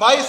22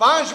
5